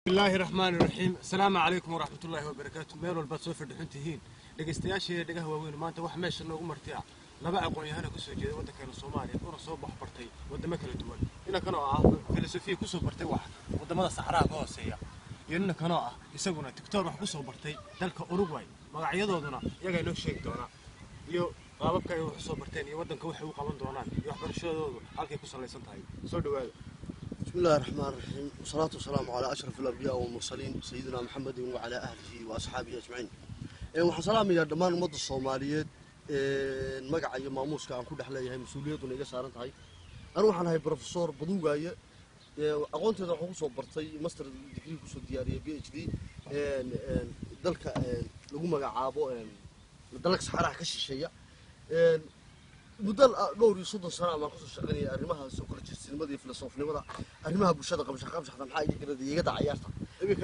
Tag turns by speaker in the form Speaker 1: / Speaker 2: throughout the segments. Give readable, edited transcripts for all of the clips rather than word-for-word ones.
Speaker 1: بسم الله الرحمن الرحيم. السلام عليكم ورحمة الله وبركاته. ميل والبصوف الدحنتهين dhageystayaashii dhagaha waaweyn maanta wax meesha noogu martay laba aqoon-yahana ku soo jeeday waddanka Soomaaliya oo soo baxbartay wadamo kala duwan ina kana filosofiya ku soo bartay wax wadamada saxaraha hooseeya ina kana isaguna tiktok wax ku soo bartay dalka Uruguay magacyadooduna iyaga inoo sheegi doona iyo qaababka ay wax soo barteen iyo waddanka waxa uu qaban doonaan iyo waxbarashadoodu halkay ku saleysan tahay soo dhawaada.
Speaker 2: بسم الله الرحمن الرحيم والصلاة والسلام على أشرف الأنبياء والمرسلين سيدنا محمد وعلى أهله وأصحابه أجمعين. وحسلام يا دمان مد الصوماليات مقع أي ماموس كان كل حلا هي مسؤولية ونيجا صارت هاي. أروح أنا هاي بروفيسور بدوجاية أقول تدا حقوق صبرتي ماستر ديجري كوسو ديارية PhD دلك لقوا مقع عابو دلك صحراء كش شيء بدل دوري صدق سنة ما خصوص شغلي أرمها سكر جسم مدي فلسفة نمرة أرمها بوشة قبل شخص حاجة كده يقطع عيارته. إمي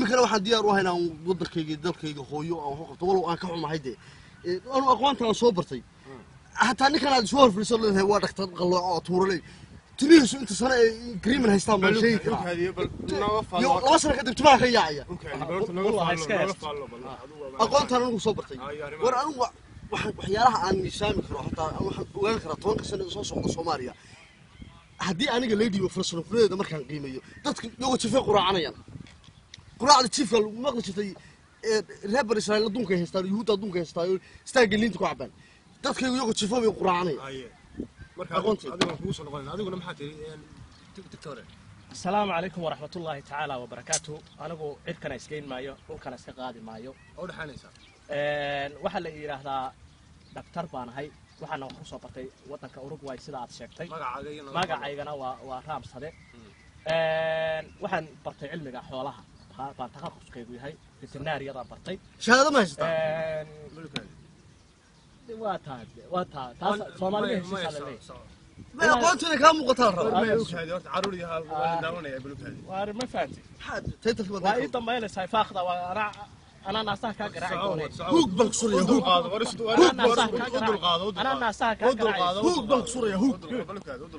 Speaker 2: كانوا واحد ديار وهنا ضد كيجي ضد كيجي خويو أو هو طولوا أنا كحوم هيدي. أنا أقوان ترى صوبرتي. حتى أنا كان عندي شوار في الرسالة هو دكتور قالوا طور لي. تريه شو أنت سنة كريم من هيستعمل شيء. يو أصلا كده بتبغى خياعية. أقوان ترى صوبرتي. ورا waxyaalaha aan miisaami karo hataa waxaan ogaan karaa 10 sano soo socda Soomaaliya hadii aniga lady farsanfuleeda markaan qiimeeyo dadka iyagu jifay quraacanayaan quraacda jifka lagu maqli jirtay reer Israa'iil adduunka haystaan yuhuud adduunka haystaan istaagelinta ku cabaan dadka iyagu jifay way quraacanayaan marka adiga ku soo noqon adiguna maxaa tiri doctor
Speaker 3: السلام عليكم ورحمة الله تعالى وبركاته. أنا جو عركن إسكين مايو وكان إسقاطي مايو.
Speaker 1: أول حنيسة.
Speaker 3: وحلا يراهدا دكتور بان هاي وحنا وخصوصا برتي وطنك أوروغواي سيدا شكتي. ما قاعينا ورام صدق. وحن برتي علمي حولها. بان تخصص كيبوي هاي في النار يضرب برتي.
Speaker 2: شهادة ما يستطيع.
Speaker 3: واتها صومالي هالشيء
Speaker 2: ما قلت لك هم قطار
Speaker 1: عروري هالداونه يا بلوك هذه
Speaker 3: وما فهمتي
Speaker 2: حاجه تتفق
Speaker 3: وايضا ما يلس هاي فاخذه وانا ناسها كقراعي
Speaker 2: هوك بنكسر يا هوك
Speaker 3: انا ناسها كقراعي
Speaker 2: هوك بنكسر يا هوك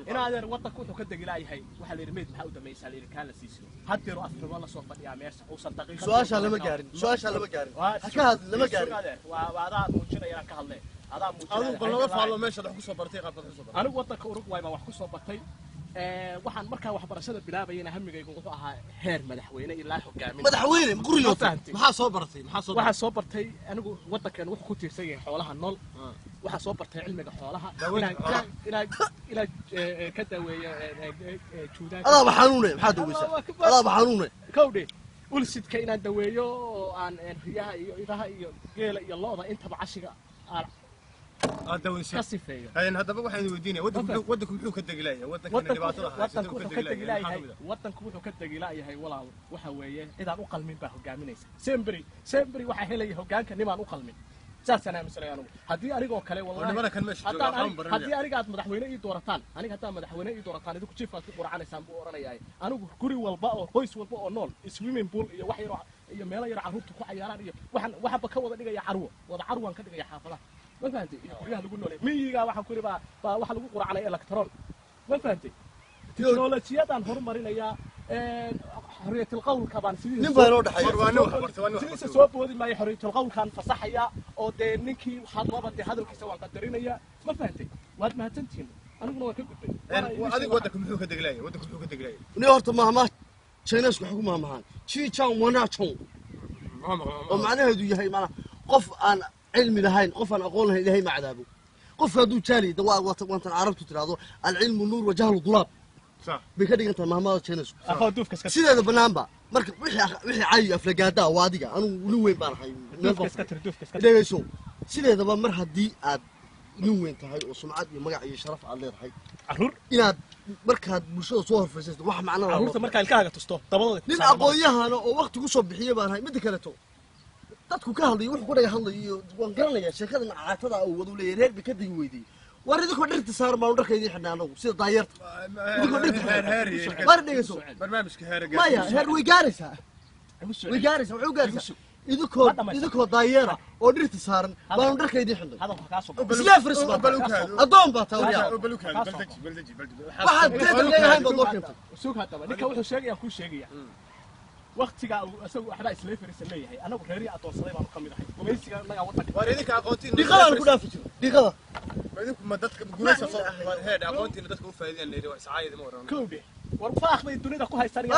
Speaker 3: انا هذا وطنك وحو كدق الهي هي waxa la yirmeed waxa u dhameeyay la kan la siiso hadeero afka wala soo fadhiya meesha oo sadaqay
Speaker 2: su'aasha lama gaarin haka had lama gaarin
Speaker 3: waa adaa muujinaya ka hadlay adaa muujinaya
Speaker 1: adigu qolada faalo meesha wax ku soo bartay qaabka ku soo bartay
Speaker 3: anigu wadanka Uruguay ma wax ku soo bartay waxaan markaa waxbarashada bilaabayna hamigaygu wuxuu ahaa heer madaxweyne ilaa hogaamin
Speaker 2: madaxweyne guriyo
Speaker 1: maxaa soo bartay
Speaker 3: waxa soo bartay anigu wadankan wuxuu ku tiirsan yahay xoolaha nool waxa soo bartay cilmiga xoolaha ila ka daweeyo juudaad
Speaker 2: adaa xanuunay maxaa daweysaa adaa xanuunay
Speaker 3: kowdhe ulsidka inaan daweeyo oo aan riyaha iyo idaha iyo geela iyo looda intaba cashiga
Speaker 1: أدوينسي.
Speaker 3: كسفية.
Speaker 1: يعني هذا بقى حين وديني ودك وحو كدقلاية ودك
Speaker 3: وحو كدقلاية هاي ولا وحوية إذا أقل من به قامينيس سيمبري وحا هلي هوغان كان نمان أقل من ساس أنا مثلا يعني هدي أريجو كله والله هدي أريجو مدحوينة يدورتان أنا كتام مدحوينة يدورتان إذا كشيف في القرآن سامبو أرانا جاي أنا كوري والباء كويس والباء نول سويمين بول وحي يروح يميلا يرعى روت كوع ياران وحن بكوة دقيقة يعروه وضع عروان كدقيقة حافظة ما فهمتي يا لقول له ميجا waxa ku riba waxa lagu quraacay electron ma fahantay teknolojiyadaan horumarinaya xorriyatul qowlka baan sidii
Speaker 2: nin baa loo dhaxay
Speaker 3: sidii soo boodi ma xorriyatul qowlkan fasaxaya oo de ninkii waxaad laba de hadalkiisa waan qadarinaya ma fahantay waad mahadsantiin aniguna waan ka gudbay
Speaker 1: adiga wadanka muxuu ka deglaayay
Speaker 2: ni horta mahma Chinese waxa ku mahmahan chi chang wana chong oo macnaheedu yahay mana qof aan علم لهين قفن أقولها إلهي مع عذابه قف هذو تالي دواء وانت عرفت تراضو العلم نور وجهل ظلام
Speaker 1: صح
Speaker 2: بكذا أنت مهما تشينس
Speaker 3: أخو دوف كسكت
Speaker 2: سيدا هذا بنامبا مركب وحي عاي أفلقادا وادقة أنا نوين بارحي
Speaker 3: دوف كسكت
Speaker 2: ده يسوع سيدا هذا بمرها دي عاد نوين تهاي وسمعت مجا يشرف على الرحي
Speaker 3: عرور
Speaker 2: إن مركب مشوا صور في السيستم واحد معنا
Speaker 3: عرور مركب الكاغا تستو طبعا
Speaker 2: نين أقوياها أنا وقت قصب بحية بارحي مدة كلته dadku ka hadlay wuxuu ku dhaga hadlayo waan garanayaa sheekada macaatada oo wadu leeyahay reer bikada weydii war idinku dhirta saar ma dharkeedii xidhnaanagu sida daayarta idinku dhirta war dhigayso
Speaker 1: barnaamijka heer
Speaker 2: maya heer way gaaraysaa wuxuu gaaraysaa idinkoo daayeera oo dhirta saaran baanu dharka idin xidhnay
Speaker 3: هذا كاسو
Speaker 2: islee firis baa addoon baa taa waxaad deetan leeyahay baad loo keentay
Speaker 3: suuq hadaba ninka wuxuu sheegaya ku sheegaya waqtiga asagu waxba islee firis leeyahay anagu reeriya adoonsaday baan ka mid ahay gumaysiga naga wadanka
Speaker 1: war idinka aqoontiin
Speaker 2: dhiqadaan ku dhaafi jiro dhiqada
Speaker 1: idinku ma dadka gumaysa soo heed aqoontiin dadka u faa'iideeyaan leeyahay saacayada ma waran
Speaker 3: كوبي ورفاخ من الدنيا كوها يستريح